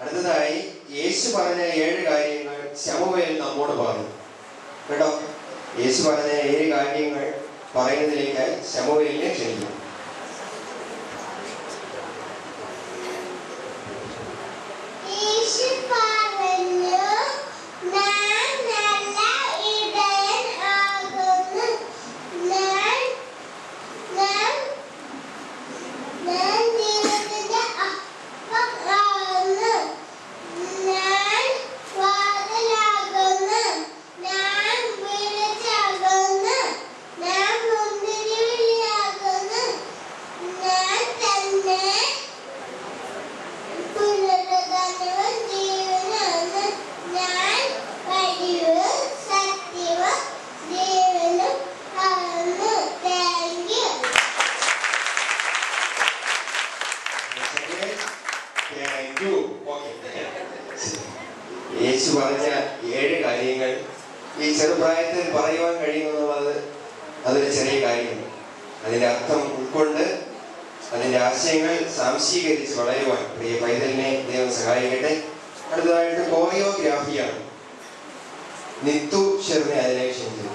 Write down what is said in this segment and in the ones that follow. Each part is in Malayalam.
അടുത്തതായി യേശു പറഞ്ഞ 7 കാര്യങ്ങൾ ശമൂവേൽ നമ്മോട് പറഞ്ഞു കേട്ടോ. യേശു പറഞ്ഞ 7 കാര്യങ്ങൾ പറയുന്നതിലേക്ക് ശമൂവേലിനെ ക്ഷണിക്കുന്നു. യേശു പറഞ്ഞ 7 കാര്യങ്ങൾ ഈ ചെറുപ്രായത്തിൽ പറയുവാൻ കഴിയുമെന്നുള്ളത് അതൊരു ചെറിയ കാര്യമാണ്. അതിൻ്റെ അർത്ഥം ഉൾക്കൊണ്ട് അതിൻ്റെ ആശയങ്ങൾ സാംശീകരിച്ച് വളരുവാൻ പ്രിയ പൈതലിനെ ദൈവം സഹായിക്കട്ടെ. അടുത്തതായിട്ട് കോറിയോഗ്രാഫിയാണ്. നിത്തു ഷെറിനെ അതിനെ ക്ഷണിക്കുന്നു.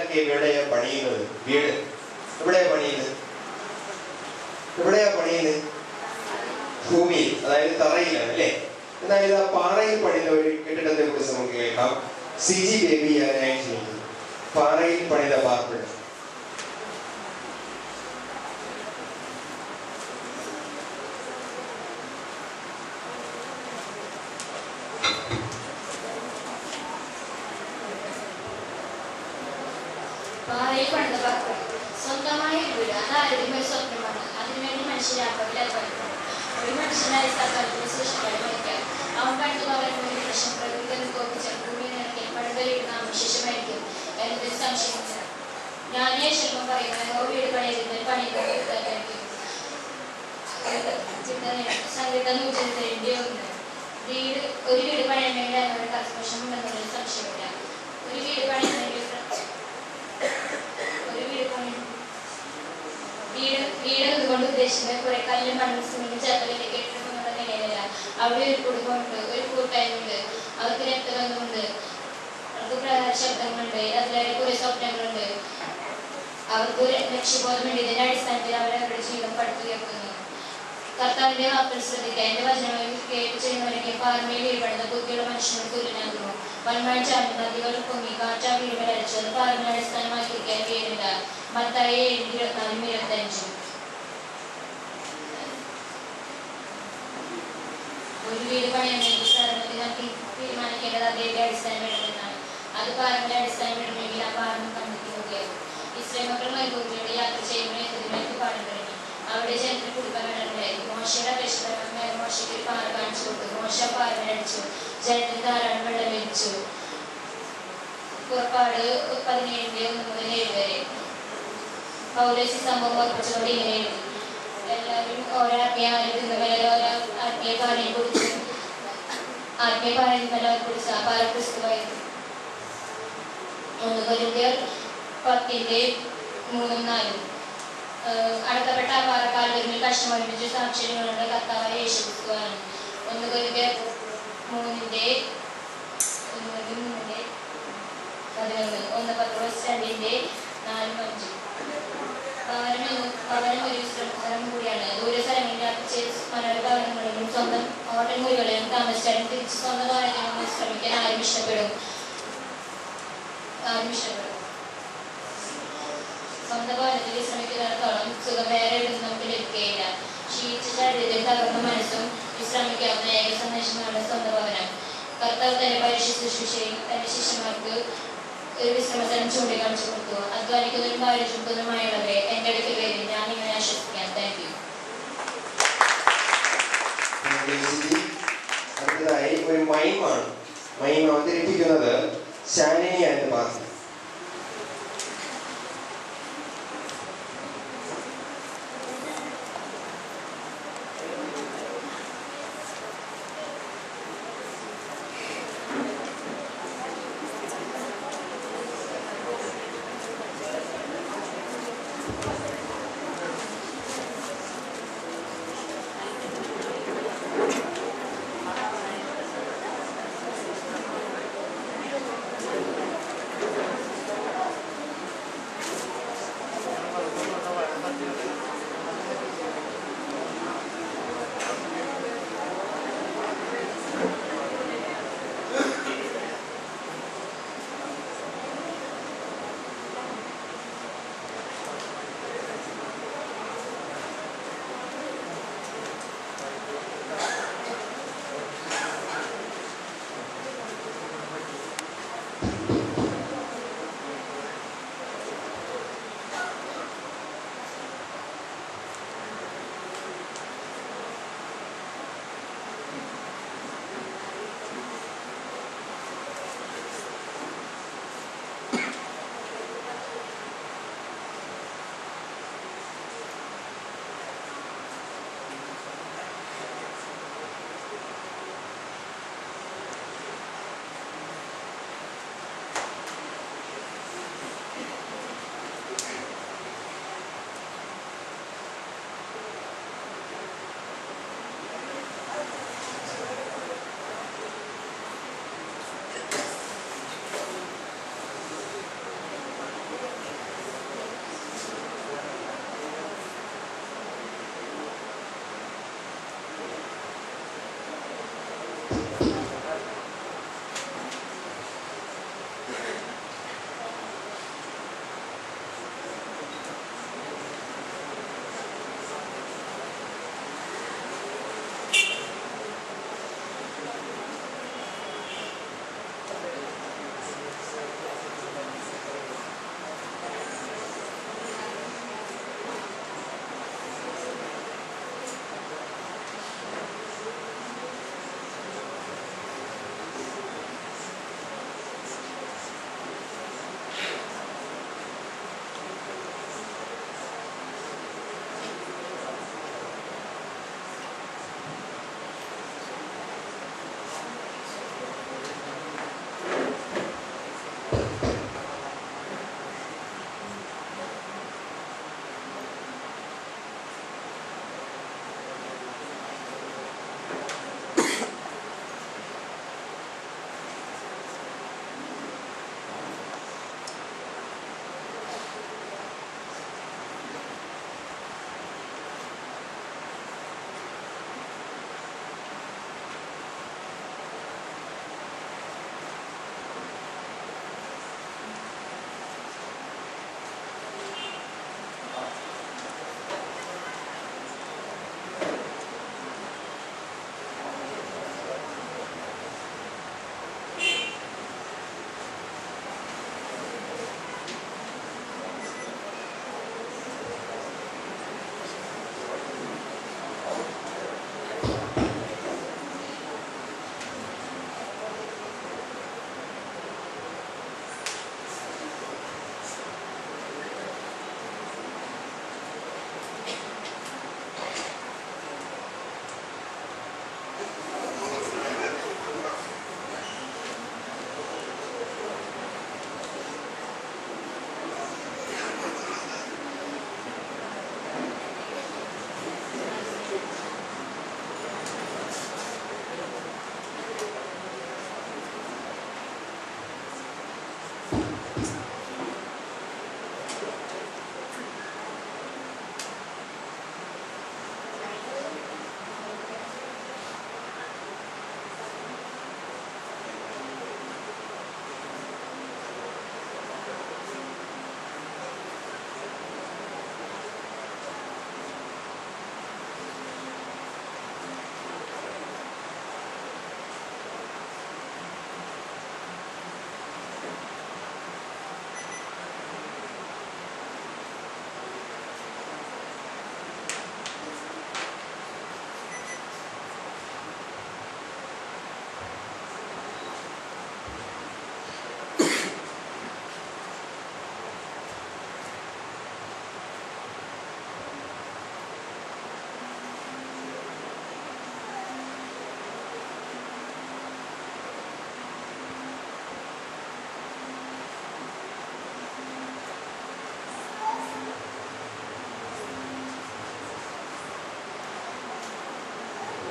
വീടൊക്കെ എവിടെയാ പണിയുന്നത്? വീട് എവിടെയാ പണിയുന്നത്? ഭൂമിയിൽ, അതായത് തറയിലാണ് അല്ലേ? എന്നാൽ ആ പാറയിൽ പണിത ഒരു കെട്ടിടത്തെ കുറിച്ച് നമുക്ക് കേൾക്കാം. CG ബേബി പാറയിൽ പണിത പാർപ്പിടം. പാറയിൽ പണിത പാർപ്പിടം. സ്വന്തമായ വീട് അതാരുടെ ഒരു സ്വപ്നമാണ്. അതിനുവേണ്ടി മനുഷ്യരാക്കവില്ല. ഒരു മനുഷ്യനായി സർക്കാരിന്റെ സൃഷ്ടിക്കായി വഹിക്കാം. അവൻ കണ്ടു പകരുന്ന ഒരു ലക്ഷം പ്രകൃതി കോപ്പിച്ച ഭൂമി നിറയ്ക്കാൻ പടുതലിടുന്ന അവശേഷമായിരിക്കും എന്നതിൽ സംശയമില്ല. ഞാനേ ശില്പം പറയുന്ന വീട് പണിയുന്നതിൽ പണിയെടുക്കും. സംഗീതം ഉച്ചരിക്കേണ്ടി ഒന്ന്. ഒരു വീട് പണിയുന്നതിൽ എന്നൊരു കർമ്മശം ഉണ്ടെന്നുള്ളതിൽ സംശയമില്ല. ഒരു വീട് പണിയുന്നതിൽ വീട് അതുകൊണ്ട് ഉദ്ദേശിക്കുന്നത് കുറെ കല്ലും മണ്ണും സിമെന്റും ചേർത്തലിന്റെ കെട്ടിടം എന്നുള്ള നിലയിലല്ല. അവിടെ ഒരു കുടുംബമുണ്ട്, ഒരു കൂട്ടായ്മയുണ്ട്, അവർക്ക് രക്തബന്ധമുണ്ട്, അവർക്ക് ശബ്ദങ്ങളുണ്ട്, അതിലായി കുറെ സ്വപ്നങ്ങളുണ്ട്. അവർക്ക് ഒരു ലക്ഷ്യബോധമുണ്ട്. ഇതിന്റെ അടിസ്ഥാനത്തിൽ അവരവരുടെ ജീവിതം പടുത്തുയർത്തുന്നു. കർത്താവിന്റെ വാക്കുകൾ ശ്രദ്ധിക്കുക. എന്റെ വചനങ്ങളിൽ കേട്ട് ചെയ്യുന്നവരൊക്കെ പാറമേൽ വീഴ്പടുന്ന ബുദ്ധിയുള്ള മനുഷ്യനോട് തുല്യനാകുന്നു. വന്മാൻ ചാർന്ന് നദികൾ പൊങ്ങി കാറ്റാ വീടുകൾ അടിച്ചു. അത് പാറമേൽ അടിസ്ഥാനമാക്കിയിരിക്കാൻ വീടില്ല. മത്തായി 7:24-25. ഒരു വീട് പണിയണമെങ്കിൽ സാധാരണത്തിൽ നമുക്ക് തീരുമാനിക്കേണ്ടത് അതിന്റെ അടിസ്ഥാനമിടണമെന്നാണ്. അത് പാറമേൽ അടിസ്ഥാനമിടണമെങ്കിൽ ആ പാറമ കണ്ടെത്തി നോക്കിയാകും. ഇസ്രായേൽ മക്കൾ മരുഭൂമിയിലൂടെ യാത്ര ചെയ്യുമ്പോൾ എത്തതിലേക്ക് പാടും കഴിഞ്ഞു. അവിടെ ജനത്തിന് കുടിക്കാൻ വെള്ളമുണ്ടായിരുന്നു. മോശയുടെ അപേക്ഷ മോശയ്ക്ക് ഒരു പാറ കാണിച്ചു കൊടുത്തു. മോശ പാറമേൽ അടിച്ചു. ജനത്തിന് ധാരാളം വെള്ളം ലഭിച്ചു. പുറപ്പാട് 17:1-7 വരെ. പൗലോസ് സംഭവം ഓർപ്പിച്ചുകൊണ്ട് ഇങ്ങനെ എഴുതി. എല്ലാവരും ഓരോ ആത്മീയ ഓരോ ആത്മീയ പാറയെ കുറിച്ച് ആ പാറ ക്രിസ്തുവായിരുന്നു. 1 കൊരിന്ത്യർ 10:3-4. അടക്കപ്പെട്ട ആ പാറക്കാലൊരുമിൽ കഷ്ണമൊരുമിച്ച് സാക്ഷ്യങ്ങളുടെ കർത്താവായ യേശു ക്രിസ്തുവാണ്. 1 കൊരിന്ത്യർ 3:11. 1 പത്രോസ് 2:4-5. ഭവനം ഒരു വിശ്രമസ്ഥലം കൂടിയാണ്. ദൂരസ്ഥലങ്ങളിൽ യാത്ര ചെയ്ത് മനോരഭവനങ്ങളിലും സ്വന്തം ഹോട്ടൽ മുറികളിലും താമസിച്ചാലും തിരിച്ച് സ്വന്തം ഭവനത്തിൽ വിശ്രമിക്കാൻ ആരും ഇഷ്ടപ്പെടും. സ്വന്തം ഭവനത്തിൽ വിശ്രമിക്കുന്നിടത്തോളം സുഖം വേറെ എവിടുന്ന് നമുക്ക് ലഭിക്കുകയില്ല. ക്ഷീണിച്ച ശരീരത്തിൽ തകർന്ന മനസ്സും വിശ്രമിക്കാവുന്ന ഏക സന്ദേശമാണ് സ്വന്തം ഭവനം. കർത്താവ് തന്റെ പരിശുദ്ധ ശുശ്രൂഷയും തന്റെ ശിഷ്യന്മാർക്ക് ഒരു വിശ്രമസ്ഥലം ചൂണ്ടിക്കാണിച്ചു കൊടുത്തു. അധ്വാനിക്കുന്നതും ഭാര്യ ചുമക്കുന്നതുമായുള്ളവരെ എന്റെ അടുക്കൽ വരും, ഞാൻ നിങ്ങളെ ആശ്വസിക്കാം. Thank you. അടുത്തതായി ഒരു മൈമാണ്. മൈം അവതരിപ്പിക്കുന്നത് Shalini and party.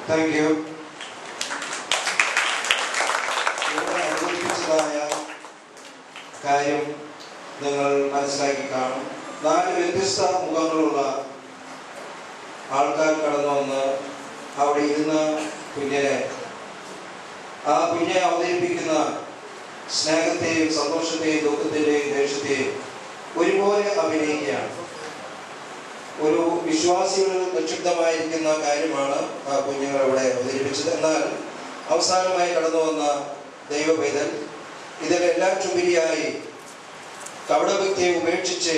Thank you. ഇവിടെ അവതരിപ്പിച്ചതായ കാര്യം നിങ്ങൾ മനസ്സിലാക്കി കാണും. 4 വ്യത്യസ്ത മുഖങ്ങളുള്ള ആൾക്കാർ കടന്നു വന്ന് അവിടെ ഇരുന്ന കുഞ്ഞിനെ, ആ കുഞ്ഞെ അവതരിപ്പിക്കുന്ന സ്നേഹത്തെയും സന്തോഷത്തെയും ദുഃഖത്തിൻ്റെയും ദേഷ്യത്തെയും ഒരുപോലെ അഭിനയിക്കുകയാണ്. ഒരു വിശ്വാസികളിൽ നിക്ഷിപ്തമായിരിക്കുന്ന കാര്യമാണ് ആ കുഞ്ഞുങ്ങൾ ഇവിടെ അവതരിപ്പിച്ചത്. എന്നാൽ അവസാനമായി കടന്നു വന്ന ദൈവ പൈതൽ ഇതിലെല്ലാറ്റുപരിയായി കപടഭക്തിയെ ഉപേക്ഷിച്ച്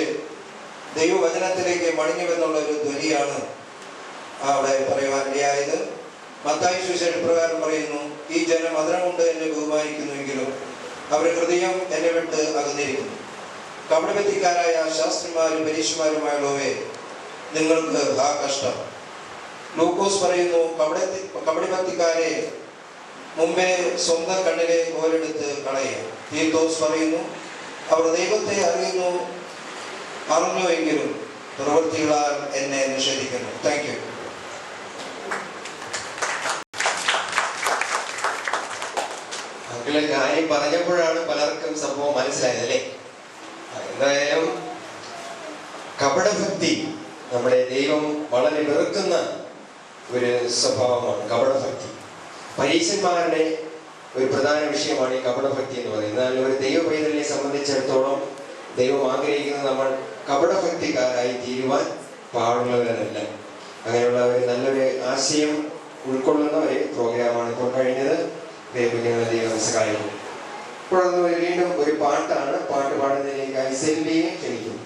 ദൈവവചനത്തിലേക്ക് മടങ്ങിവെന്നുള്ള ഒരു ധ്വനിയാണ് അവിടെ പറയുവാനിടയായത്. മത്തായി സുവിശേഷം പ്രകാരം പറയുന്നു, ഈ ജനം മധുരം കൊണ്ട് എന്നെ ബഹുമാനിക്കുന്നുവെങ്കിലും അവരുടെ ഹൃദയം എന്നെ വിട്ട് അകന്നിരിക്കുന്നു. കപടഭക്തിക്കാരായ ശാസ്ത്രിമാരും പരീക്ഷമാരുമായുള്ളവയെ നിങ്ങൾക്ക് ആ കഷ്ടം. ലൂക്കോസ് പറയുന്നു, കപടഭക്തിക്കാരെ മുമ്പേ സ്വന്തം കണ്ണിലെ കോലെടുത്ത് കളയുക. തീത്തോസ് പറയുന്നു, അവർ ദൈവത്തെ അറിഞ്ഞുവെങ്കിലും പ്രവൃത്തികളാൽ എന്നെ നിഷേധിക്കുന്നു. Thank you. കാര്യം പറഞ്ഞപ്പോഴാണ് പലർക്കും സംഭവം മനസ്സിലായത് അല്ലേ? എന്തായാലും കപടഭക്തി നമ്മുടെ ദൈവം വളരെ വെറുക്കുന്ന ഒരു സ്വഭാവമാണ് കപടഭക്തി. പരീശന്മാരുടെ ഒരു പ്രധാന വിഷയമാണ് ഈ കപടഭക്തി എന്ന് പറയുന്നത്. എന്നാൽ ഒരു ദൈവ പൈതലിനെ സംബന്ധിച്ചിടത്തോളം ദൈവം ആഗ്രഹിക്കുന്നത് നമ്മൾ കപടഭക്തിക്കാരായി തീരുവാൻ പാടുള്ളവരല്ല. അങ്ങനെയുള്ള ഒരു നല്ലൊരു ആശയം ഉൾക്കൊള്ളുന്ന ഒരു പ്രോഗ്രാമാണ് ഇപ്പോൾ കഴിഞ്ഞത്. കുഞ്ഞുങ്ങളെ ദൈവം സഹായിക്കും. തുടർന്ന് വീണ്ടും ഒരു പാട്ടാണ്. പാട്ട് പാടുന്നതിലേക്കായി സെൽവിയെ ക്ഷണിക്കുന്നു.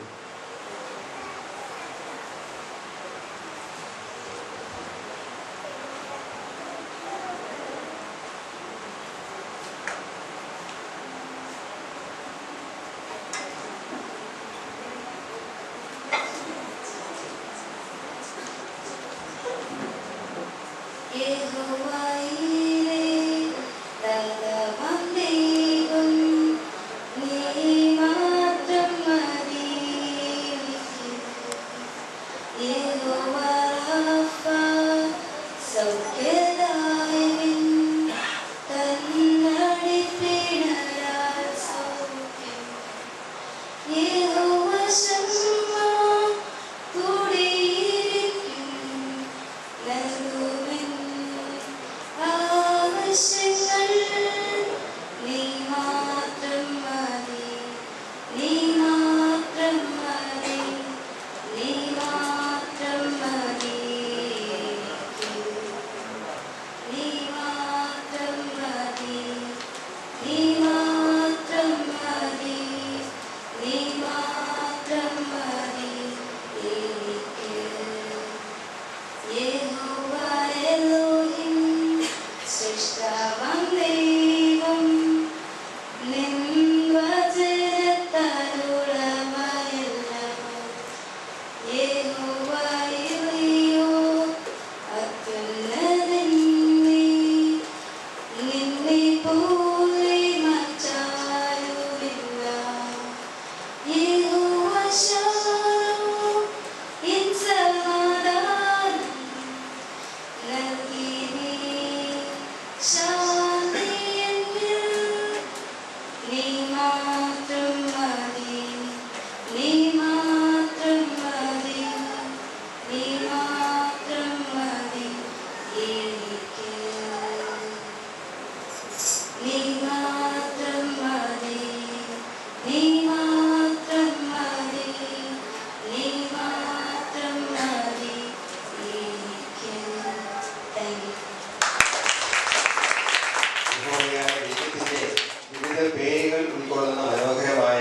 പേരുകൾ ഉൾക്കൊള്ളുന്ന മനോഹരമായ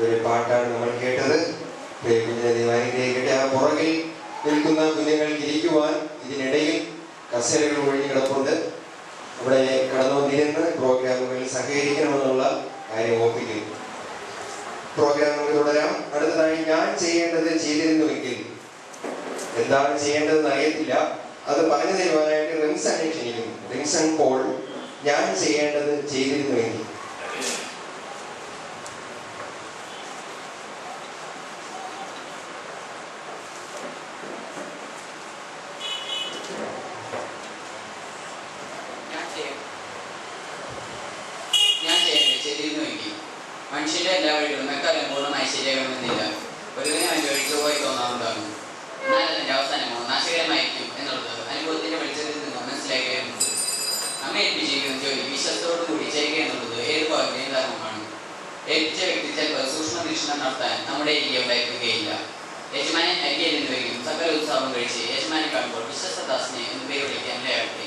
ഒരു പാട്ടാണ് നമ്മൾ കേട്ടത്. ആ പുറകിൽ നിൽക്കുന്ന കുഞ്ഞുങ്ങൾക്ക് ഇരിക്കുവാൻ ഇതിനിടയിൽ കസേരകൾ ഒഴിഞ്ഞു കിടപ്പുണ്ട്. അവിടെ കടന്നു വന്നിരുന്ന് പ്രോഗ്രാമുകളിൽ സഹകരിക്കണമെന്നുള്ള കാര്യം ഓർപ്പിക്കുന്നു. പ്രോഗ്രാമുകൾ തുടരാം. അടുത്തതായി ഞാൻ ചെയ്യേണ്ടത് ചെയ്തിരുന്നുവെങ്കിൽ എന്താണ് ചെയ്യേണ്ടതെന്ന് അറിയത്തില്ല, അത് പറഞ്ഞു തരുവാനായിട്ട് റിംസനെ ക്ഷണിക്കുന്നു. റിംസൺ പോൾ, ഞാൻ ചെയ്യേണ്ടത് ചെയ്തിരുന്നുവെങ്കിൽ. ജോലി വിശ്വസത്തോടുകൂടി ചെയ്യുക എന്നുള്ളത് ഏത് പൗരന്റെയും ധർമ്മമാണ്. ഏൽപ്പിച്ച വ്യക്തി ചിലപ്പോൾ സൂക്ഷ്മ നിരീക്ഷണം നടത്താൻ നമ്മുടെ ഏരിയ ഉണ്ടായിരിക്കുകയില്ല. യജമാനൻ അരികയിൽ നിന്ന് വരികയും സകല ഉത്സവം കഴിച്ച് യജമാനെ കാണുമ്പോൾ വിശ്വസ്തദാസനെ എന്ന് പേര് വിളിക്കാൻ ഇടയാകട്ടെ.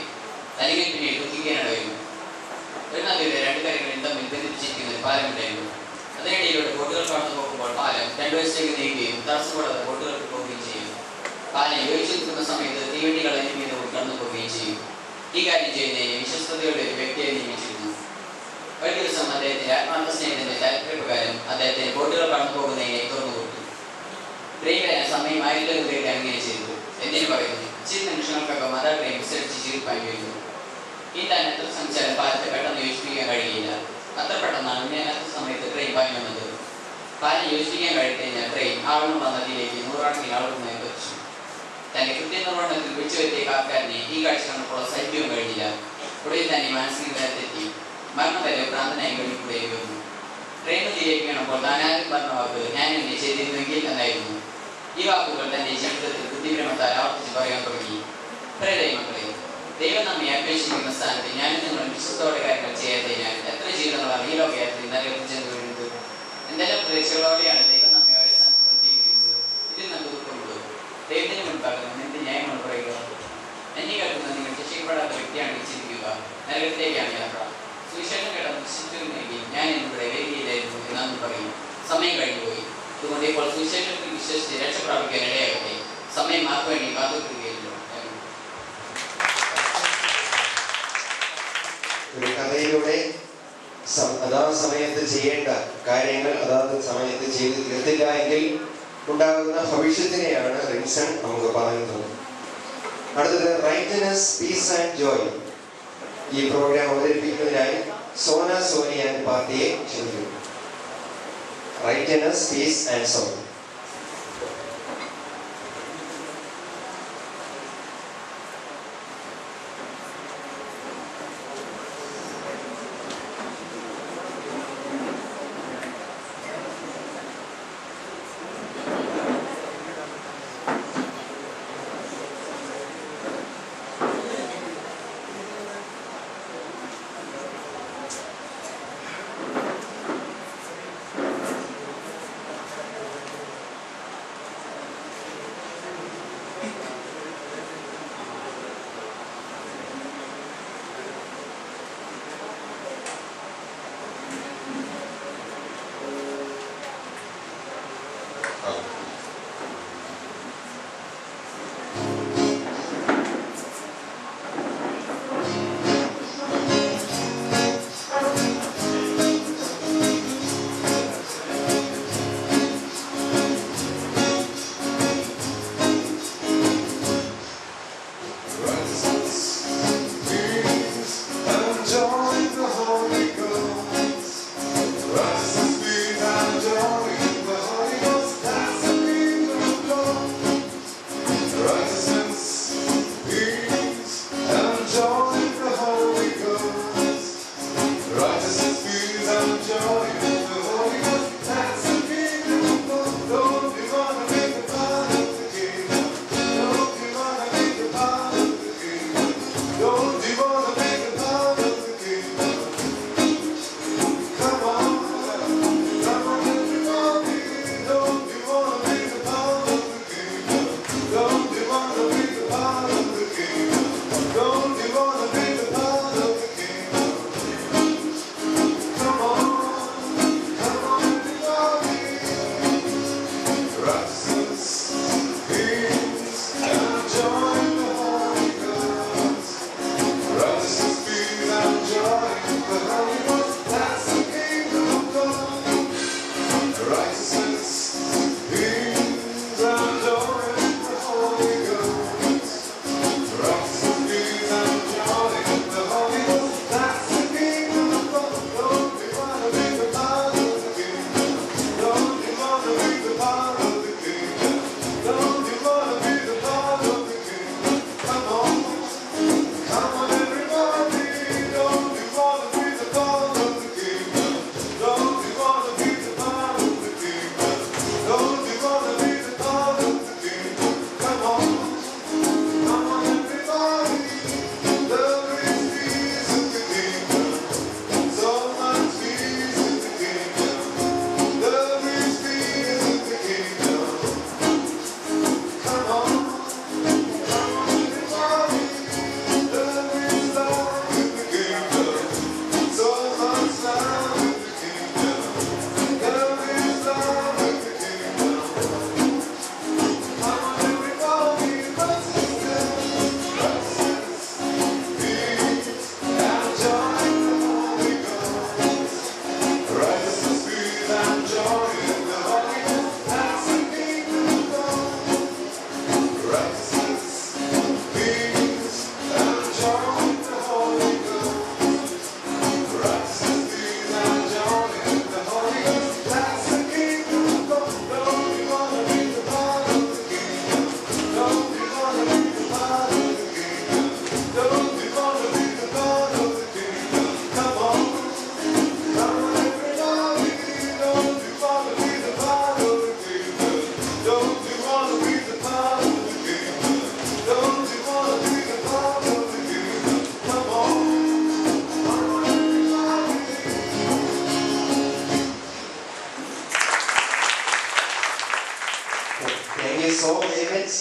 അല്ലെങ്കിൽ പിന്നീട് ദുഃഖിക്കാനിട വരുന്നു. ഒരു നദിയുടെ രണ്ട് കരകളിൽ തമ്മിൽ ബന്ധിപ്പിച്ചിരിക്കുന്ന ഒരു പാലമുണ്ടായിരുന്നു. അതിനിടയിലൂടെ ബോട്ടുകൾ കടന്നു പോകുമ്പോൾ പാലം രണ്ടു വശത്തേക്ക് നീങ്ങുകയും തടസ്സപ്പെടാതെ ബോട്ടുകൾക്ക് പോവുകയും ചെയ്യും. പാലം യോജിച്ചു നിൽക്കുന്ന സമയത്ത് തീവണ്ടികൾ അതിന് മീതെ കടന്നു പോവുകയും ചെയ്യും. ഈ കാര്യം ചെയ്യുന്നതിന് വിശ്വസ്തയുടെ ഒരു വ്യക്തിയെ നിയമിച്ചിരുന്നു. ഒരു ദിവസം അദ്ദേഹത്തിന്റെ ആത്മാർത്ഥ സ്നേഹത്തിന്റെ താല്പര്യപ്രകാരം അദ്ദേഹത്തിന് ബോട്ടുകൾ കടന്നു പോകുന്നതിനെ തുറന്നു കൊടുത്തു. ട്രെയിൻ വരാൻ സമയം ആയില്ലെന്ന് അങ്ങനെ ചെയ്തു. എന്തിനു പറയുന്നു? ചില നിമിഷങ്ങൾക്കൊക്കെ മദർ ട്രെയിൻ വിസരിച്ച് ചീർപ്പാൻ വരുന്നു. ഈ തന്നെ എത്ര ശ്രമിച്ചാലും പാലത്തെ പെട്ടെന്ന് യോജിപ്പിക്കാൻ കഴിയില്ല. അത്ര പെട്ടെന്നാണ് നേരത്തെ സമയത്ത് ട്രെയിൻ പാഞ്ഞു വന്നത്. പാലം യോജിപ്പിക്കാൻ കഴിയുന്നതിനാൽ ട്രെയിൻ ആളുകളുള്ള നദിയിലേക്ക് നൂറാണെങ്കിൽ ആളുകളുമായി പതിച്ചു. തന്റെ കൃത്യനിർവഹണത്തിൽ വിളിച്ചുവെത്തിയ കാർക്കാരനെ ഈ കാഴ്ച കണ്ടപ്പോൾ സഹിക്കാൻ കഴിഞ്ഞില്ല. ഒടുവിൽ തന്നെ മാനസിക നിലത്തെത്തി മരണം വരെ ഭ്രാന്തനായി കഴിഞ്ഞുകൂടേണ്ടി വന്നു. ട്രെയിൻ നദിയിലേക്ക് വീണപ്പോൾ താനാരും പറഞ്ഞ വാക്ക് ഞാൻ എന്നെ ചെയ്തിരുന്നെങ്കിൽ എന്നായിരുന്നു. ഈ വാക്കുകൾ തന്റെ ജീവിതത്തിൽ ബുദ്ധിപരമത്താൽ ആവർത്തിച്ച് പറയാൻ തുടങ്ങി. പ്രിയരേ മക്കളെ, ദൈവം നമ്മെ അപേക്ഷിക്കുന്ന സ്ഥാനത്ത് ഞാനും നിങ്ങളും വിശ്വസത്തോടെ കാര്യങ്ങൾ ചെയ്യാത്തതിനാൽ എത്ര ജീവിതങ്ങളാണ് ഈ ലോകയാത്രയിൽ നരകത്തിൽ ചെന്ന് വീഴുന്നത്. എന്തെല്ലാം പ്രതീക്ഷകളോടെയാണ് ദൈവം നമ്മെ ഓരോ സ്ഥാനത്ത് നിർത്തിയിരിക്കുന്നത്. ഇതിൽ നമുക്ക് ദുഃഖമുള്ളൂ. ദൈവത്തിന് മുൻപാകുന്ന എന്ത് ന്യായമാണ് പറയുക? എന്നെ കേൾക്കുന്ന നിങ്ങൾ ശിക്ഷിക്കപ്പെടാത്ത വ്യക്തിയാണെങ്കിൽ ചിന്തിക്കുക, നരകത്തിലേക്കാണ് യാത്ര. സുവിശേഷം കേട്ടത് വിശ്വസിച്ചിരുന്നെങ്കിൽ ഞാൻ എന്നിവിടെ വേദിയിലായിരുന്നു എന്നാണ് പറയും. സമയം കഴിഞ്ഞുപോയി. അതുകൊണ്ട് ഇപ്പോൾ സുവിശേഷത്തിൽ വിശ്വസിച്ച് രക്ഷ പ്രാപിക്കാൻ ഇടയാകട്ടെ. സമയം മാർക്ക് വേണ്ടി കാത്തുനിൽക്കുകയില്ല. ഒരു കഥയിലൂടെ അതാത് സമയത്ത് ചെയ്യേണ്ട കാര്യങ്ങൾ അതാത് സമയത്ത് ചെയ്ത് തീർത്തില്ല എങ്കിൽ ഉണ്ടാകുന്ന ഭവിഷ്യത്തിനെയാണ് റിൻസൺ നമുക്ക് പറയുന്നത്. അടുത്തത് റൈറ്റ്നെസ്, പീസ് ആൻഡ് ജോയ്. ഈ പ്രോഗ്രാം അവതരിപ്പിക്കുന്നതിനായി സോന സോനി ആൻഡ് പാർട്ടിയെ ക്ഷണിക്കുന്നു. Righteousness, peace and joy. Righteousness, peace, and joy in the Holy Ghost. That's thank you so very much.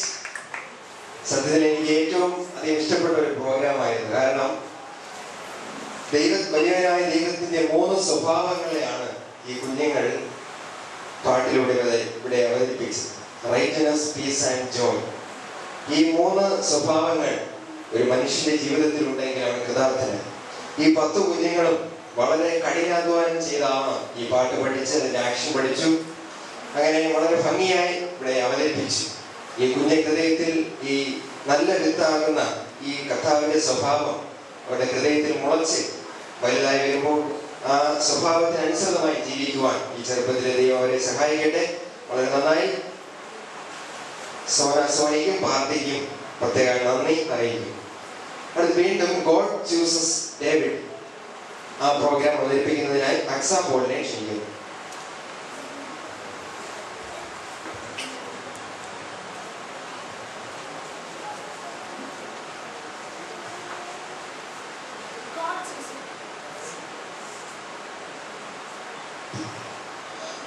സത്യത്തിൽ എനിക്ക് ഏറ്റവും അധികം ഇഷ്ടപ്പെട്ട ഒരു പ്രോഗ്രാമായിരുന്നു. കാരണം വലിയവനായ ദൈവത്തിന്റെ 3 സ്വഭാവങ്ങളെയാണ് ഈ കുഞ്ഞുങ്ങൾ പാട്ടിലൂടെ ഇവിടെ അവതരിപ്പിച്ചത്. Rightness, piece and joy. ഈ 3 സ്വഭാവങ്ങൾ ഒരു മനുഷ്യന്റെ ജീവിതത്തിൽ ഉണ്ടെങ്കിൽ അവൻ കൃതാർത്ഥനായി. ഈ 10 കുഞ്ഞുങ്ങളും വളരെ കഠിനാധ്വാനം ചെയ്താണ് ഈ പാട്ട് പഠിച്ച് അതിന്റെ ആക്ഷൻ പഠിച്ചു. അങ്ങനെ വളരെ ഭംഗിയായി ഇവിടെ അവതരിപ്പിച്ചു. ഈ കുഞ്ഞു ഹൃദയത്തിൽ ഈ നല്ല വിത്താകുന്ന ഈ കർത്താവിന്റെ സ്വഭാവം അവരുടെ ഹൃദയത്തിൽ മുളച്ച് വലുതായി വരുമ്പോൾ ആ സ്വഭാവത്തിനനുസൃതമായി ജീവിക്കുവാൻ ഈ ചെറുപ്പത്തിലെ ദൈവം അവരെ സഹായിക്കട്ടെ. വളരെ നന്നായി. സോനയ്ക്കും പാർട്ടിക്കും പ്രത്യേക നന്ദി അറിയിക്കും. അടുത്ത് വീണ്ടും ഗോഡ് ചൂസസ് ഡേവിഡ് ആ പ്രോഗ്രാം അവതരിപ്പിക്കുന്നതിനായി അക്സ പോളിനെ ക്ഷണിക്കുന്നു.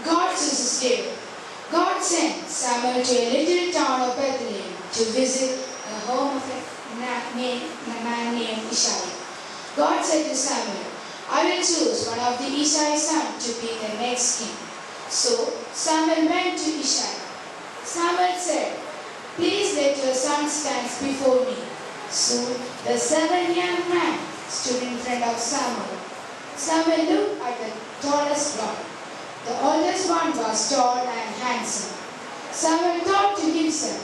God chooses David. God sent Samuel to a little town of Bethlehem to visit the home of a man named Ishai. God said to Samuel, I will choose one of the Ishai's sons to be the next king. So Samuel went to Ishai. Samuel said, please let your son stand before me. Soon the 7 young men stood in front of Samuel. Samuel looked at the tallest one. The oldest one was tall and handsome. Samuel thought to himself,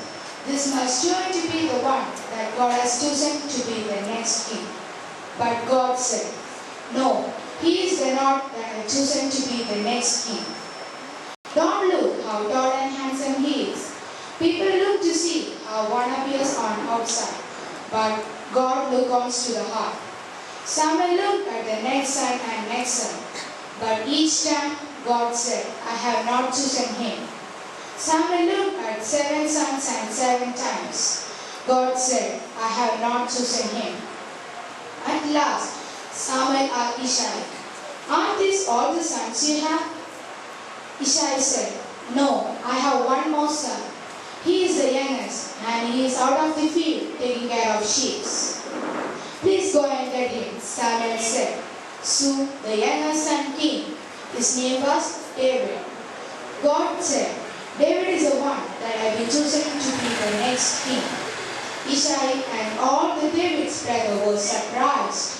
this must surely be the one that God has chosen to be the next king. But God said, no, he is the not that I have chosen to be the next king. Don't look how tall and handsome he is. People look to see how one appears on outside, but God looks to the heart. Samuel looked at the next son and next son, but each time God said, I have not chosen him. Samuel looked at 7 sons and 7 times. God said, I have not chosen him. At last, Samuel asked Ishai, aren't these all the sons you have? Ishai said, no, I have one more son. He is the youngest and he is out of the field taking care of sheep. Please go and get him, Samuel said. Soon the youngest son came. His name was David. God said, David is the one that I have been chosen to be the next king. Ishai and all the David's brothers were surprised.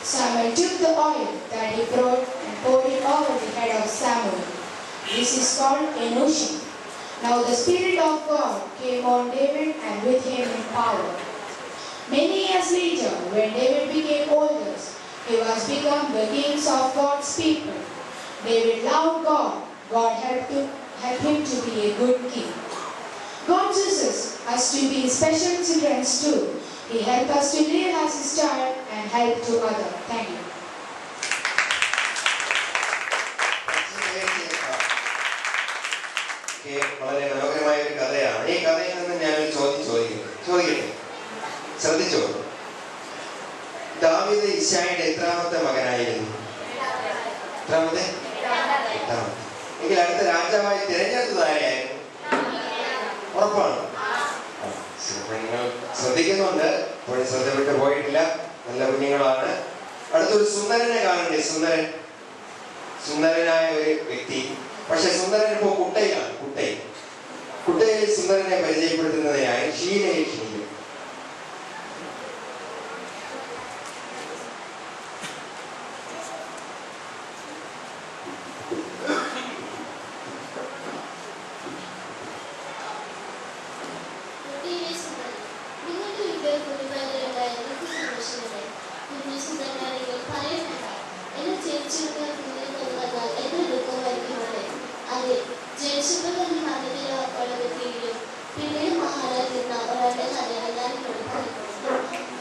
Samuel took the oil that he brought and poured it over the head of Samuel. This is called anointing. Now the Spirit of God came on David and with him in power. Many years later, when David became older, he was become the king of God's people. David loved God. God helped him to be a good king. God chooses us to be special children too. He helps us to live as His child and help to others. Thank you. വളരെ മനോഹരമായ ഒരു കഥയാണ്. ഈ കഥയിൽ നിന്ന് ഞാനൊരു ചോദ്യം ചോദിക്കട്ടെ, ശ്രദ്ധിച്ചോ. ദാവീദ് ഇശായിയുടെ എത്രാമത്തെ മകനായിരുന്നു? എത്രാമത്തെ? എങ്കിൽ അടുത്ത രാജാവായി തിരഞ്ഞെടുത്തത് ആരെയായിരുന്നു? ഉറപ്പാണ്. നിങ്ങൾ ശ്രദ്ധിക്കുന്നുണ്ട്, ഇപ്പോഴും ശ്രദ്ധ വിട്ട് പോയിട്ടില്ല. നല്ല കുഞ്ഞുങ്ങളാണ്. അടുത്തൊരു സുന്ദരനെ കാണണ്ടേ? സുന്ദരനായ ഒരു വ്യക്തി. പക്ഷെ സുന്ദരൻ ഇപ്പോ കുട്ടയിലാണ്. കുട്ടയിൽ സുന്ദരനെ പരിചയപ്പെടുത്തുന്നതിനായി ഷീലയെ ക്ഷണിക്കും.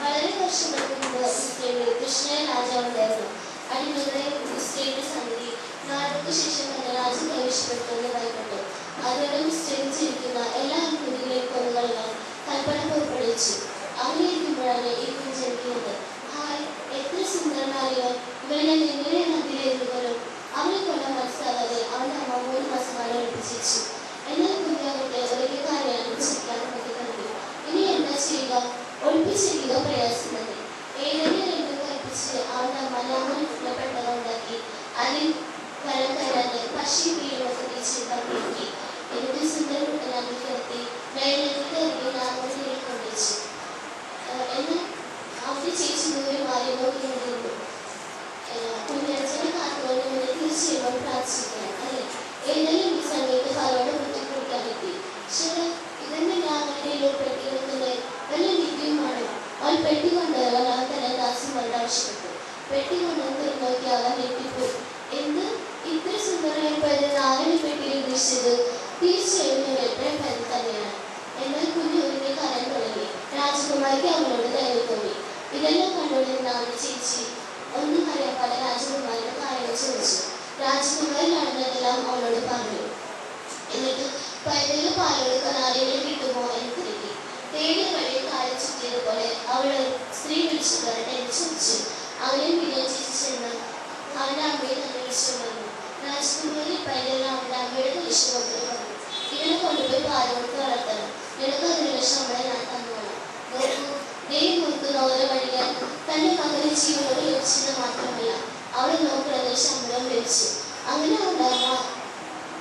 വളരെ വർഷങ്ങൾക്ക് മുമ്പ് ഇസ്രയേലിൽ കൃഷ്ണ രാജാവുണ്ടായിരുന്നു. അടിമകളെ ഇസ്രയേലിന്റെ സന്നിധി നാളുകൾക്ക് ശേഷം തന്നെ രാജ്യം കൈവശപ്പെടുത്തുമെന്ന് ഭയപ്പെട്ടു. അതോടെ ഇസ്രയേലിൽ ജീവിക്കുന്ന എല്ലാ യഹൂദികളെയും കൊന്നുകളയാൻ കൽപ്പന പുറപ്പെടുവിച്ചു. അവിടെ ഇരിക്കുമ്പോഴാണ് ഈ കുഞ്ഞ് ജനിക്കുന്നത്. ഹായ്, എത്ര സുന്ദരനായവൻ! ഇവരെ ഞാൻ എങ്ങനെ നദിയിലേക്ക് പോലും. അവനെ കൊല്ലാൻ മനസ്സിലാകാതെ അവന്റെ അമ്മ 3 മാസം ഒളിപ്പിച്ചു. എന്നാൽ കുഞ്ഞാകട്ടെ ഒരിക്കൽ പെട്ടികൊണ്ടു നോക്കി അവൻ ഞെട്ടിപ്പോയി. എന്ത്, ഇത്ര സുന്ദരമായ പൈതൽ ആരുടെ പെട്ടിയിൽ ഉദ്ദേശിച്ചത്? തീർച്ചയായും ഞങ്ങളുടെ പൈതൽ തന്നെയാണ്. എന്നാൽ കുഞ്ഞു ഒരുങ്ങി കരയാൻ തുടങ്ങി. രാജകുമാരിക്ക് അവനോട് ധൈര്യം തോന്നി. ഇതെല്ലാം കണ്ടുകൊണ്ടിരുന്ന ചേച്ചി ഒന്നും അറിയാപ്പാടെ രാജകുമാരിയുടെ കാര്യങ്ങൾ ചോദിച്ചു. രാജകുമാരി നടന്നതെല്ലാം അവളോട് പറഞ്ഞു. എന്നിട്ട് പൈതലിന് പാലെടുക്കാൻ ആരെങ്കിലും കിട്ടുമോ എന്ന് തിരക്കി. തേടിയ വഴിയിൽ കാലം ചുറ്റിയതുപോലെ അവൾ സ്ത്രീ വിളിച്ചു വരട്ടെ എന്ന് ചോദിച്ചു. അവനെ വിളിയാൻ ചേച്ചി ചെന്ന് അവന്റെ അമ്മയെ തന്നെ വിളിച്ചുകൊണ്ടിരുന്നു. രാജകുമാരി പൈതലിന് അവന്റെ അമ്മയുടെ കുരിശ് കൊടുത്തു പറഞ്ഞു, ഇവനെ കൊണ്ടുപോയി പാല് കൊടുത്ത് വളർത്തണം. നിനക്ക് അതിനുള്ള ശമ്പളം ഞാൻ തന്നോളാം. നോക്കൂ, ദൈവം നോക്കുന്ന ഓരോ വഴികൾ തന്റെ മകന് ജീവനോട് ലഭിച്ചത് മാത്രമല്ല, അവൾ നോക്കുന്നത് ശമ്പളം ലഭിച്ചു. അങ്ങനെ അവളുടെ അമ്മ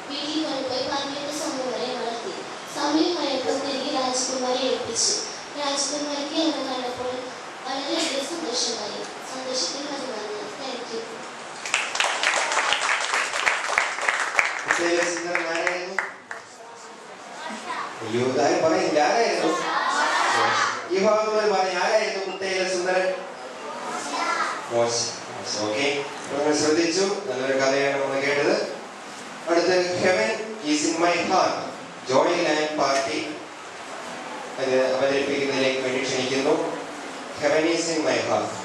വീട്ടിൽ കൊണ്ടുപോയി 18 സമയം വരെ വളർത്തി. സമയമായപ്പോൾ തിരികെ രാജകുമാരി ഏൽപ്പിച്ചു. രാജകുമാരിക്ക് അവനെ കണ്ടപ്പോൾ വളരെയധികം സന്തോഷമായി. സന്തോഷത്തിൽ മതിമറന്നു. Thank you. പറയുന്നില്ല, ആരായിരുന്നു ഈ ഭാഗങ്ങൾ പറഞ്ഞ? ആരായിരുന്നു കുട്ടയിലെ സുന്ദരൻ? മോശ. ഓക്കെ, ശ്രദ്ധിച്ചു. നല്ലൊരു കഥയാണ് നമ്മൾ കേട്ടത്. അടുത്ത് heaven is in my heart, joy land party അത് അവതരിപ്പിക്കുന്നതിലേക്ക് വേണ്ടി ക്ഷണിക്കുന്നു. Heaven is in my heart.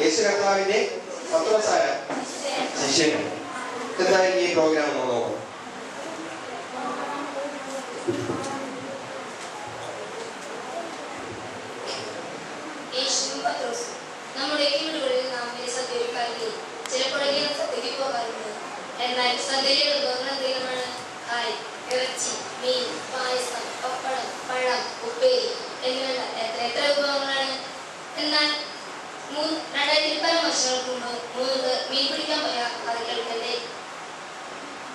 യേശു കർത്താവിന്റെ പത്രോസായ ശിഷ്യനാണ്. എന്തായാലും ഈ പ്രോഗ്രാം ഒന്ന് നോക്കാം. നമ്മുടെ വീടുകളിൽ നാം സദ്യക്കാരിൽ ചിലപ്പോഴൊക്കെ സദ്യക്ക് പോകാറുണ്ട്. എന്നാൽ സദ്യയിലെ വിഭവങ്ങൾ എന്തെല്ലാമാണ്? കായ്, ഇറച്ചി, മീൻ, പായസം, പപ്പടം, പഴം, ഉപ്പേരി എന്നിവ എത്ര വിഭവങ്ങളാണ്. എന്നാൽ 2000 വർഷങ്ങൾക്ക് മുമ്പ് മീൻ പിടിക്കാൻ പോയ കഥ കേൾക്കണ്ടേ?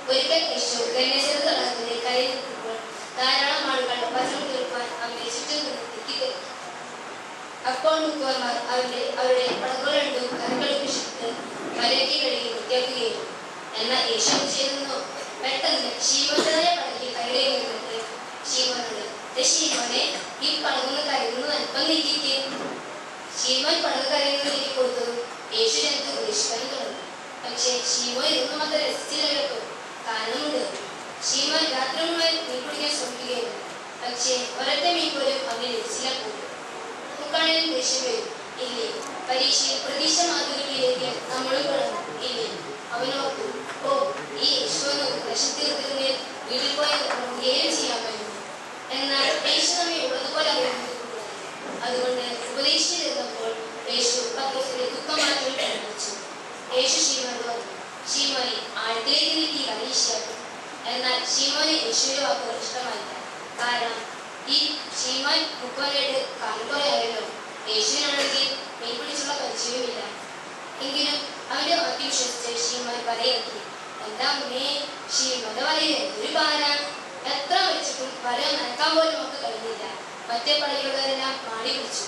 ഒരിക്കൽ യേശു ഗന്നേസരത്ത് തടാകത്തിലെ കരയിൽ നിൽക്കുമ്പോൾ ധാരാളം ആളുകൾ വചനം കേൾക്കാൻ അവനെ ചുറ്റും എത്തിക്കുന്നു. അപ്പോൾ മുക്കുവന്മാർ അവരുടെ പടകുകൾ രണ്ടും കരകൾ പിടിച്ചിട്ട് മലയ്ക്ക് കഴുകി വൃത്തിയാക്കുകയും. എന്നാൽ യേശു ചെയ്തു. പെട്ടെന്ന് ശീമോന്റേതായ പടകിൽ കരയിൽ നിന്നിട്ട് ശീമോനോട്, ശീമോനെ, ഈ പടകുന്ന് കരയുന്നത് അല്പം നീക്കിക്കേ. ശീമോൻ പടക് കരയുന്നത് നീക്കി കൊടുത്തതും യേശു ജനത്തെ ഉപദേശിക്കാനും തുടങ്ങി. പക്ഷേ ശീമോൻ ഇതൊന്നും അത്ര രസിച്ചില്ലല്ലോ. കാരണമുണ്ട്. ശീമോൻ രാത്രി മുഴുവൻ മീൻ പിടിക്കാൻ ശ്രമിക്കുകയായിരുന്നു. പക്ഷേ ഒരൊറ്റ മീൻ പോലും അവന് ലഭിച്ചില്ല പോകും. നമുക്കാണെങ്കിൽ ദേഷ്യം വരും ഇല്ലേ? പരീക്ഷയിൽ പ്രതീക്ഷ മാതൃകയിലേക്ക് നമ്മളും കിടന്നു ഇല്ലേ? അവനോർത്തു, ഓ, ഈ യേശുവിന് വിഷം തീർത്തിരുന്നേ വീട്ടിൽ പോയി ഏതും ചെയ്യാമായിരുന്നു. എന്നാൽ യേശു നമ്മെ ഉള്ളതുപോലെ അറിയുന്നത്. അതുകൊണ്ട് ഉപദേശിച്ചിരുന്നപ്പോൾ യേശു പത്രോസിന്റെ ദുഃഖം മാറ്റി പ്രകടിപ്പിച്ചു. യേശു ശീമോനോട് പറഞ്ഞു, ശീമോനെ, ആഴത്തിലേക്ക് നീക്കി കടീശയാക്കും. എന്നാൽ ശീമോന് യേശുവിന്റെ വാക്കുകൾ ഇഷ്ടമായില്ല. കാരണം ഈ ശീമോൻ മുക്കുവനായിട്ട് കാലം കുറെ ആയല്ലോ. യേശുവിനാണെങ്കിൽ മീൻ പിടിച്ചുള്ള പരിചയവുമില്ല. എങ്കിലും അവന്റെ വാക്ക് വിശ്വസിച്ച് ശീമോൻ വലയിറക്കി. എന്താ മുന്നേ, ശീമോന്റെ വലയിൽ എന്തൊരു ഭാര! എത്ര വെച്ചിട്ടും വല നനക്കാൻ പോലും നമുക്ക് കഴിഞ്ഞില്ല. മറ്റേ പടയുള്ളവരെല്ലാം മാടി പിടിച്ചു.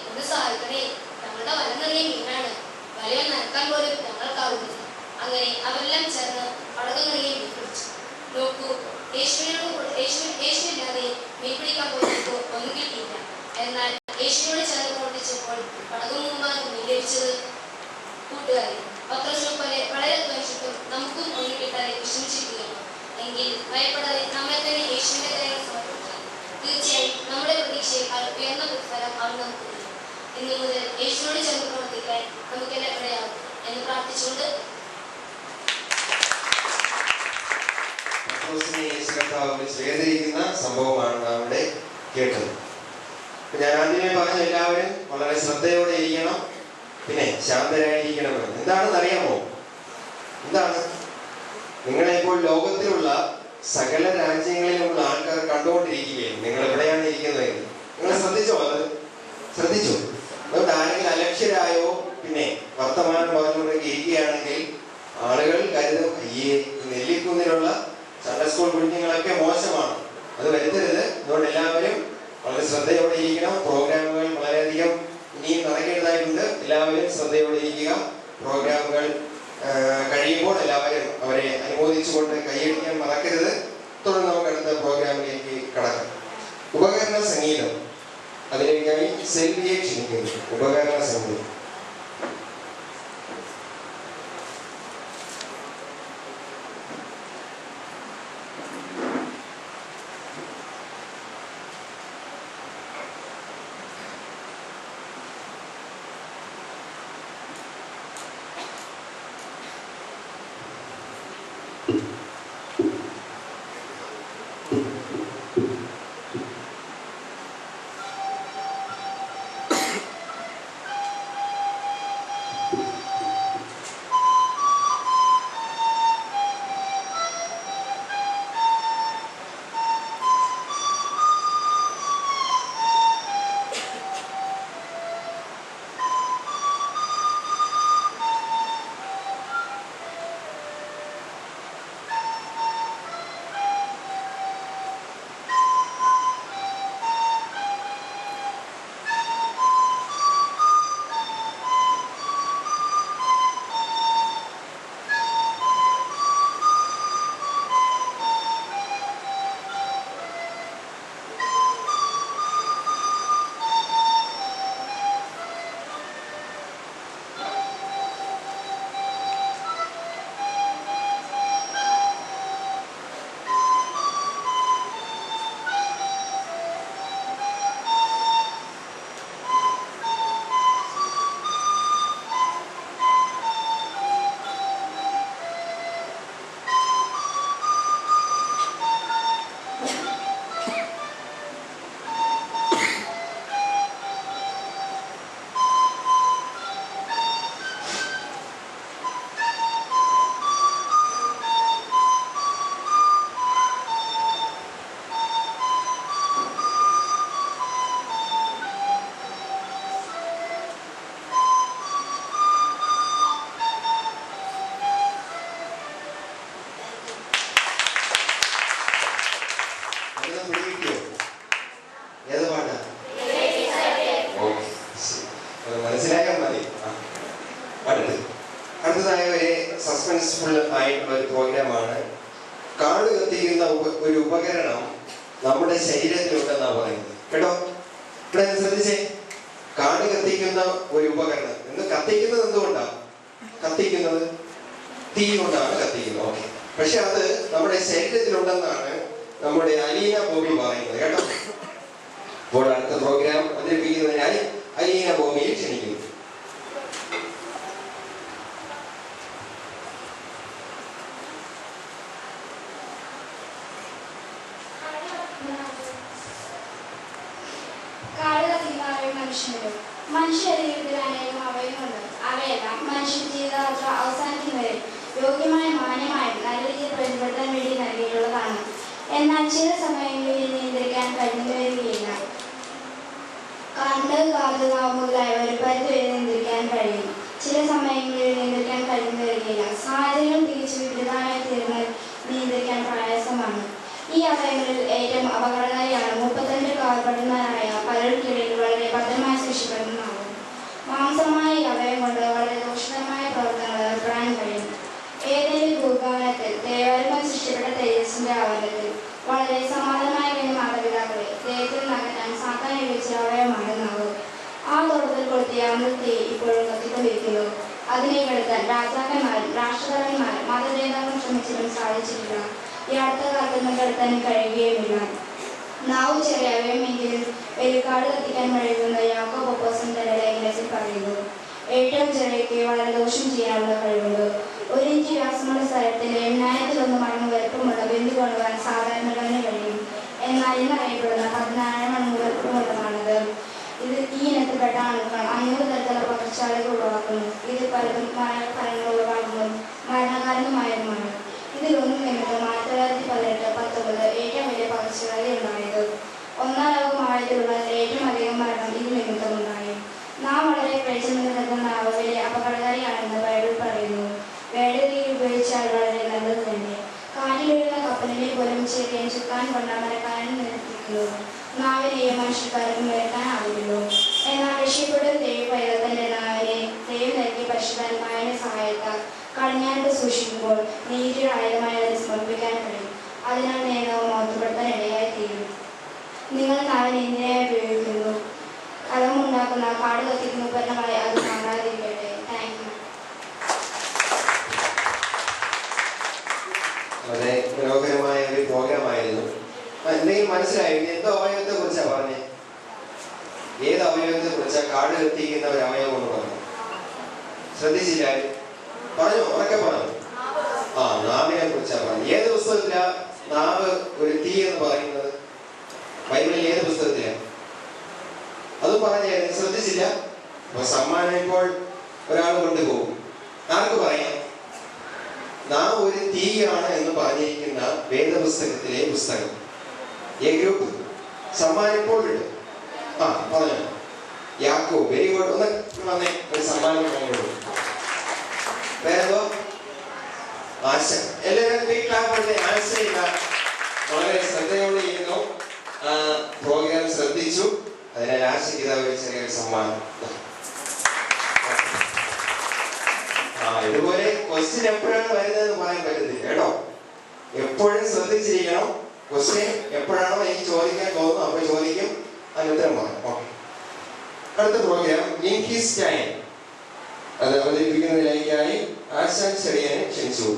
ഒന്ന് സഹായിക്കണേ, ഞങ്ങളുടെ വല നിറയെ മീനാണ്, വലയിൽ നനക്കാൻ പോലും ഞങ്ങൾക്കാവുന്നില്ല. അങ്ങനെ അവരെല്ലാം ചേർന്ന് പടകം നിറയെ മീൻ പിടിച്ചു. നോക്കൂ, യേശുവില്ലാതെ മീൻ പിടിക്കാൻ പോയപ്പോൾ ഒന്നും കിട്ടിയില്ല. എന്നാൽ യേശുവിനോട് ചേർന്ന് പ്രവർത്തിച്ചപ്പോൾ പടകം മുമ്പാണ് മീൻ ലഭിച്ചത്. കൂട്ടുകാരെ, പത്രോസിനെ പോലെ വളരെ അധ്വാനിച്ചിട്ടും നമുക്കും ഒന്നും കിട്ടാതെ വിഷമിച്ചിരിക്കുകയാണ് എങ്കിൽ ഭയപ്പെടാതെ നമ്മെ തന്നെ യേശുവിന്റെ കാര്യങ്ങൾ സമർപ്പിക്കാം. തീർച്ചയായും നമ്മുടെ പ്രതീക്ഷയേക്കാൾ ഉയർന്ന പ്രതിഫലം അവൻ നമുക്ക് തരും. ഇന്നു മുതൽ യേശുവിനോട് ചേർന്ന് പ്രവർത്തിക്കാൻ നമുക്കെല്ലാം ഇടയാകും എന്ന് പ്രാർത്ഥിച്ചുകൊണ്ട് സ്വീകരിക്കുന്ന സംഭവമാണ് നാം ഇവിടെ കേട്ടത്. ഞാൻ ആദ്യമേ പറഞ്ഞ എല്ലാവരും വളരെ ശ്രദ്ധയോടെ ഇരിക്കണം, പിന്നെ ശാന്തരായിരിക്കണമെന്ന്. എന്താണെന്ന് അറിയാമോ? എന്താണ്? നിങ്ങളെ ഇപ്പോൾ ലോകത്തിലുള്ള സകല രാജ്യങ്ങളിലുമുള്ള ആൾക്കാർ കണ്ടുകൊണ്ടിരിക്കുകയും നിങ്ങൾ എവിടെയാണ് ഇരിക്കുന്നതെങ്കിൽ നിങ്ങൾ ശ്രദ്ധിച്ചോ? അത് ശ്രദ്ധിച്ചോ? അതുകൊണ്ട് ആരെങ്കിലും അലക്ഷ്യരായോ പിന്നെ വർത്തമാനം പറഞ്ഞുകൊണ്ടൊക്കെ ഇരിക്കുകയാണെങ്കിൽ ആളുകൾ കരുതും, അയ്യേ, നെല്ലിക്കുന്നിലുള്ള സൺഡേ സ്കൂൾ കുഞ്ഞുങ്ങളൊക്കെ മോശമാണ്, അത് വരുത്തരുത്. അതുകൊണ്ട് എല്ലാവരും വളരെ ശ്രദ്ധയോടെ ഇരിക്കണം. പ്രോഗ്രാമുകൾ വളരെയധികം ഇനിയും നടക്കേണ്ടതായിട്ടുണ്ട്. എല്ലാവരും ശ്രദ്ധയോടെ ഇരിക്കുക. പ്രോഗ്രാമുകൾ കഴിയുമ്പോൾ എല്ലാവരും അവരെ അനുമോദിച്ചുകൊണ്ട് കൈയടിക്കാൻ മറക്കരുത്. തുടർന്ന് നമുക്ക് അടുത്ത പ്രോഗ്രാമിലേക്ക് കടക്കാം. ഉപകരണ സംഗീതം, അതിലേക്കായി സെൽവിയെ ക്ഷണിക്കുന്നു. ഉപകരണ സംഗീതം. മനസ്സിലായാൽ മതി. അടുത്തതായ ഒരു സസ്പെൻസ്ഫുൾ ആയിട്ടുള്ള ഒരു പ്രോഗ്രാമാണ്. കാട് കത്തിക്കുന്ന ഒരു ഉപകരണം നമ്മുടെ ശരീരത്തിലുണ്ടെന്നാണ് പറയുന്നത് കേട്ടോ. ഇവിടെ ശ്രദ്ധിച്ചേ, കാട് കത്തിക്കുന്ന ഒരു ഉപകരണം. കത്തിക്കുന്നത് എന്തുകൊണ്ടാണ്? കത്തിക്കുന്നത് തീ കൊണ്ടാണ് കത്തിക്കുന്നത്. ഓക്കെ, പക്ഷെ അത് നമ്മുടെ ശരീരത്തിലുണ്ടെന്നാണ് നമ്മുടെ അലീന ബോബി പറയുന്നത് കേട്ടോ. അപ്പോൾ അടുത്ത പ്രോഗ്രാം അവതരിപ്പിക്കുന്നതിനായി അലീന ബോബിയെ ക്ഷണിക്കുന്നു. കാട് കത്തിക്കുന്ന മനുഷ്യനും മനുഷ്യരീതിയിൽ അനേകം അവയവങ്ങളുണ്ട്. അവയെല്ലാം മനുഷ്യ ജീവിതയാത്ര അവസാനിക്കുന്നവരെ യോഗ്യമായ മാന്യമായും നല്ല രീതിയിൽ പ്രയോജനപ്പെടുത്താൻ വേണ്ടി നൽകിയിട്ടുള്ളതാണ്. എന്നാൽ ചില സമയങ്ങളിൽ നിയന്ത്രിക്കാൻ കഴിഞ്ഞു വരികയില്ല. കണ്ണ്, കാത്, നാവ് മുതലായവ ഒരു പരിധിവരെ നിയന്ത്രിക്കാൻ കഴിയും. ചില സമയങ്ങളിൽ നിയന്ത്രിക്കാൻ കഴിഞ്ഞു വരികയില്ല. സാഹചര്യങ്ങൾ തിരിച്ച് വിപരീതമായി തീർന്നാൽ നിയന്ത്രിക്കാൻ പ്രയാസമാണ്. ഈ അവയവങ്ങളിൽ ഏറ്റവും അപകടകാരിയാണ് 32 കാൽപ്പെടുന്നവരായ പലർക്കിടയിൽ വളരെ ഭദ്രമായി സൂക്ഷിക്കപ്പെടുന്നതാവും. മാംസമായ ഈ അവയവം കൊണ്ട് വളരെ ദോഷകരമായ പ്രവർത്തനങ്ങൾ ഏർപ്പെടാൻ കഴിയും. ഏതെങ്കിലും ഭൂഗാനത്തിൽ ദൈവാത്മാവ് സൃഷ്ടിപ്പെട്ട തേജസ്സിന്റെ ആവരണത്തിൽ വളരെ സമാധാനമായ കഴിഞ്ഞ മാതാപിതാക്കളെ ദൈവത്തിൽ നകറ്റാൻ സാത്താൻ ഉപയോഗിച്ച അവയവമാണ് നാവ്. ആ തോട്ടത്തിൽ കൊളുത്തിയ തീ ഇപ്പോഴും കത്തിക്കൊണ്ടിരിക്കുന്നു. അതിനെ കെടുത്താൻ രാജാക്കന്മാരും രാഷ്ട്രതലവന്മാരും മതനേതാക്കളും ശ്രമിച്ചിട്ടും സാധിച്ചിട്ടില്ല. ഈ അടുത്ത കാലത്തൊന്നും കെടുത്താൻ കഴിയുകയുമില്ല. നാവ് ചെറിയ അവയവമെങ്കിലും കാട് കത്തിക്കാൻ കഴിയുന്ന യാക്കോബ് അപ്പോസ്തലൻ തന്റെ ലേഖനത്തിൽ പറയുന്നു. ഏറ്റവും ചെറിയക്ക് വളരെ ദോഷം ചെയ്യാനുള്ള കഴിവുണ്ട്. 1 ഇഞ്ച് വ്യാസമുള്ള സ്ഥലത്തിൽ 8000 മടങ്ങ് വലുപ്പമുള്ള ബിന്ദു കൊണ്ടുപോകാൻ സാധാരണക്കാരന് കഴിയും. എന്നാൽ ഇന്നറിയപ്പെടുന്ന 14 മടങ്ങ് വലുപ്പമുള്ളതാണത്. ഇത് ഈ ഇനത്തിൽപ്പെട്ട അണുക്കൾ 500 തരത്തിലുള്ള പകർച്ചവ്യാധികൾ ഉളവാക്കുന്നു. ഇത് പലതും മരണഫലങ്ങൾ ഉളവാക്കുന്നതും മരണകാരണമായതുമാണ്. ഇതിലൊന്നും നിമിത്തം 1918-19 ഏറ്റവും വലിയ പകർച്ചവ്യാധി ഉണ്ടായത്. 1-ാം ലോകമഹായുദ്ധത്തിലുള്ള ഏറ്റവും അധികം മരണം ഇത് നിമിത്തമുണ്ടായി. നാം വളരെ പ്രചരിക്കുന്ന നാവ് വലിയ അപകടകാരിയാണെന്ന് ബൈബിൾ പറയുന്നു. വേണ്ട രീതിയിൽ ഉപയോഗിച്ചാൽ വളരെ നല്ലത് തന്നെ. കാറ്റിലൊഴുകുന്ന കപ്പലിനെ പോലും ചെറിയ ചുക്കാൻ കൊണ്ട മരക്കാരൻ നിർത്തിക്കുന്നു. നാവിനെയും മനുഷ്യക്കാർക്കും നിരത്താനാവില്ലല്ലോ. എന്നാൽ രക്ഷപ്പെടുന്ന ദൈവപൈതൽ തന്റെ നാവിനെ ദൈവം നൽകിയ പരിശുദ്ധാത്മാവിന്റെ സഹായത്താൽ കടിഞ്ഞാണിട്ട് സൂക്ഷിക്കുമ്പോൾ നീതിയുടെ ആയുധമായി അതിനെ സമർപ്പിക്കാൻ കഴിയും. അതിനാൽ നേതാവ് മഹത്വപ്പെടുത്താൻ ഇടയായി തീരും. നിങ്ങൾ നാവിനെ എന്തിനായി ഉപയോഗിക്കുന്നു? കലമുണ്ടാക്കുന്ന കാട് കത്തിക്കുന്ന ഉപകരണമായി അത് മാറാതിരിക്കട്ടെ. Thank you. വളരെ മനോഹരമായ ഒരു പ്രോഗ്രാം ആയിരുന്നു. എന്തെങ്കിലും മനസ്സിലായോ? എന്തോ അവയവത്തെ കുറിച്ചാ പറഞ്ഞേ? ഏത് അവയവത്തെ കുറിച്ചാ? കാട് കത്തിക്കുന്ന ഒരു അവയവം എന്ന് പറഞ്ഞു. ശ്രദ്ധിച്ചില്ല? പറഞ്ഞു, ഉറക്കെ പറഞ്ഞു. നാവിനെ കുറിച്ചാ പറഞ്ഞു. ഏത് പുസ്തകത്തിലാ നാവ് ഒരു തീ എന്ന് പറയുന്നത്? ബൈബിളിൽ ഏത് പുസ്തകത്തിലാ? അതും പറഞ്ഞായിരുന്നു. ശ്രദ്ധിച്ചില്ല? അപ്പൊ സമ്മാനം ഇപ്പോൾ ഒരാൾ കൊണ്ടുപോകും. ആർക്ക് പറയാം? നാം ഒരു തീയാണ് എന്ന് പറഞ്ഞിരിക്കുന്ന വേദപുസ്തകത്തിലെ പുസ്തകം എ ഗ്രൂപ്പ് സമ്മാനം ഇപ്പോൾ കിട്ടും. പറഞ്ഞു യാക്കോ. Very good. ഒന്ന് വന്നേ, ഒരു സമ്മാനം വാങ്ങിക്കൊള്ളു. വേറെന്തോ? ആശ. എല്ലാവരും ആശയില്ല. വളരെ ശ്രദ്ധയോടെ ഇരുന്നു, പ്രോഗ്രാം ശ്രദ്ധിച്ചു. അതിനാൽ ആശയ്ക്ക് ഇതാ ഒരു ചെറിയൊരു സമ്മാനം. ഇതുപോലെ ക്വസ്റ്റ്യൻ എപ്പോഴാണ് വരുന്നതെന്ന് പറയാൻ പറ്റത്തില്ല കേട്ടോ. എപ്പോഴും ശ്രദ്ധിച്ചിരിക്കണം. ക്വസ്റ്റ്യൻ എപ്പോഴാണോ എനിക്ക് ചോദിക്കാൻ തോന്നുന്നു അപ്പോൾ ചോദിക്കും, അതിന് ഉത്തരം പറയാം. അടുത്ത പ്രോഗ്രാം ഇൻ ഹിസ് ടൈം. അത് അവതരിപ്പിക്കുന്നതിലേക്കായി ആശാൻ ചെറിയനെ ക്ഷണിച്ചു.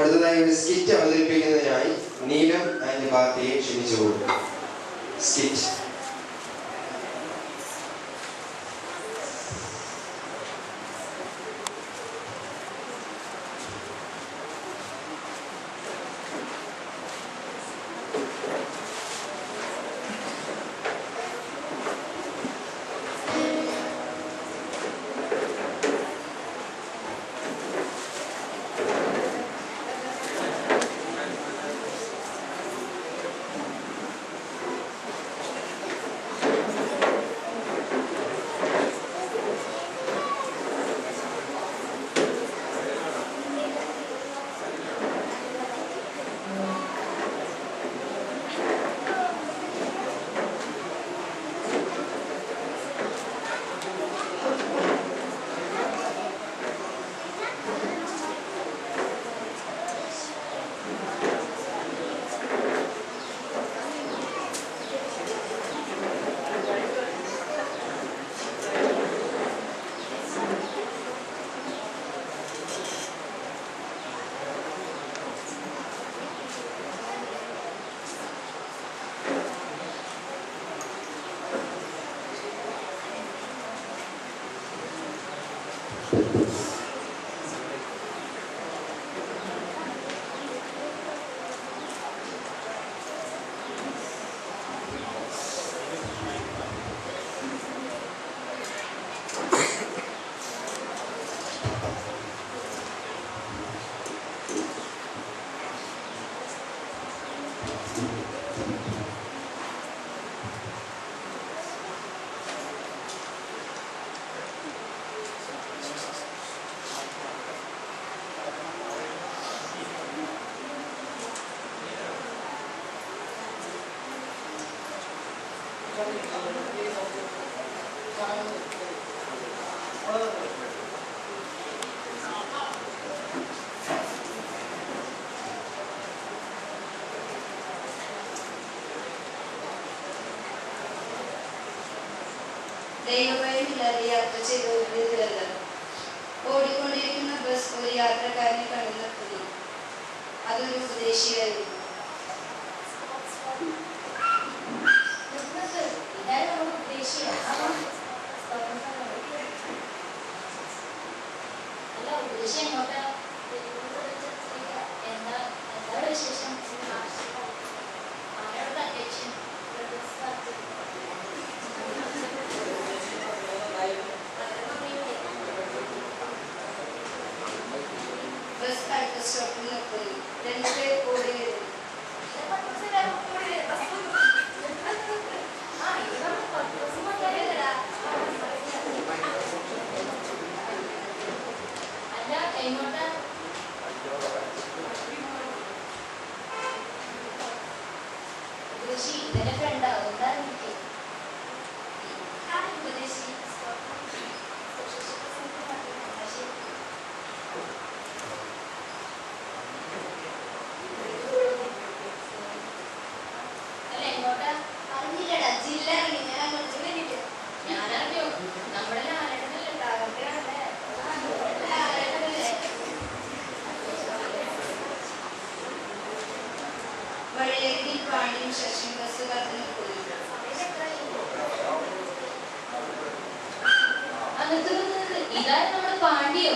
അടുത്തതായി ഒരു സ്കിറ്റ് അവതരിപ്പിക്കുന്നതിനായി നീലം ആൻഡ് ഭാരതിയെ ക്ഷണിച്ചുകൊള്ളുന്നു. സ്കിറ്റ്. ദൈവഭയമില്ലാതെ യാത്ര ചെയ്തതല്ല. ഓടിക്കൊണ്ടിരിക്കുന്ന ബസ് ഒരു യാത്രക്കാരനെ കണ്ടു നിർത്തുന്നു. അതൊരു ഉപദേശിയായിരുന്നു. ബസ് അടുത്ത സ്റ്റോപ്പിൽ നിർത്തുന്നു. രണ്ടുപേർ ഓടി വരുന്നു. വഴിയരികിൽ പാണ്ടിയും ശശിയും ബസ് കാത്തു നിൽക്കുന്നു. ഇതായിരുന്നു നമ്മുടെ പാണ്ടിയോ?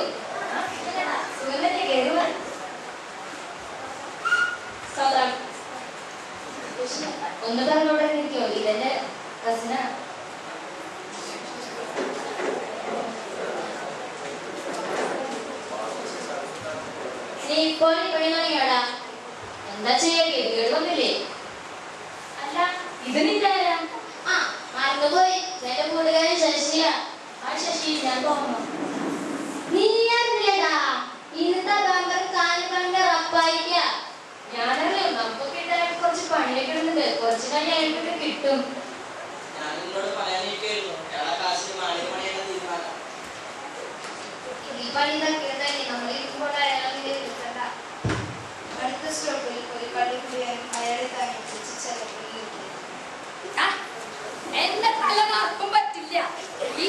ഒന്ന് പറഞ്ഞോടെ നിൽക്കോ? ഇതെന്റെ കസിനാ. നീ ഇപ്പോൾ ഇവിടെ തുടങ്ങിയോടാ? എന്താ ചെയ്യാ? കേൾവന്നില്ലേ? അല്ല, ഇത് നിന്റെ ആരാ? ആ മറന്നുപോയി. എന്റെ കൂട്ടുകാരൻ ശശിയ. ആ ശശി, ഞാൻ തോന്നുന്നു. നീ അറിഞ്ഞില്ലടാ, ഇന്നത്തെ ബമ്പർ കാല് കണ്ട് റപ്പായിക്ക. ഞാനറിയാം, നമുക്കൊക്കെ ഇട്ടായിട്ട് കുറച്ച് പണിയൊക്കെ ഇടുന്നുണ്ട്. കുറച്ച് കഴിഞ്ഞിട്ട് കിട്ടും. ഞാൻ നിങ്ങളോട് പറയാനിരിക്കായിരുന്നു. കാശിന് മാളി പണിയാണ് തീരുമാനം. ഈ പണി തക്കിയതല്ലേ നമ്മൾ ഇരിക്കുമ്പോൾ അയാളെ കിട്ടണ്ട. അടുത്ത സ്റ്റോപ്പിൽ ഒരു കളിക്കുടിയാൻ അയാളെ തനിച്ച് ചെലപ്പിൽ എന്റെ തല നടക്കും പറ്റില്ല. ഈ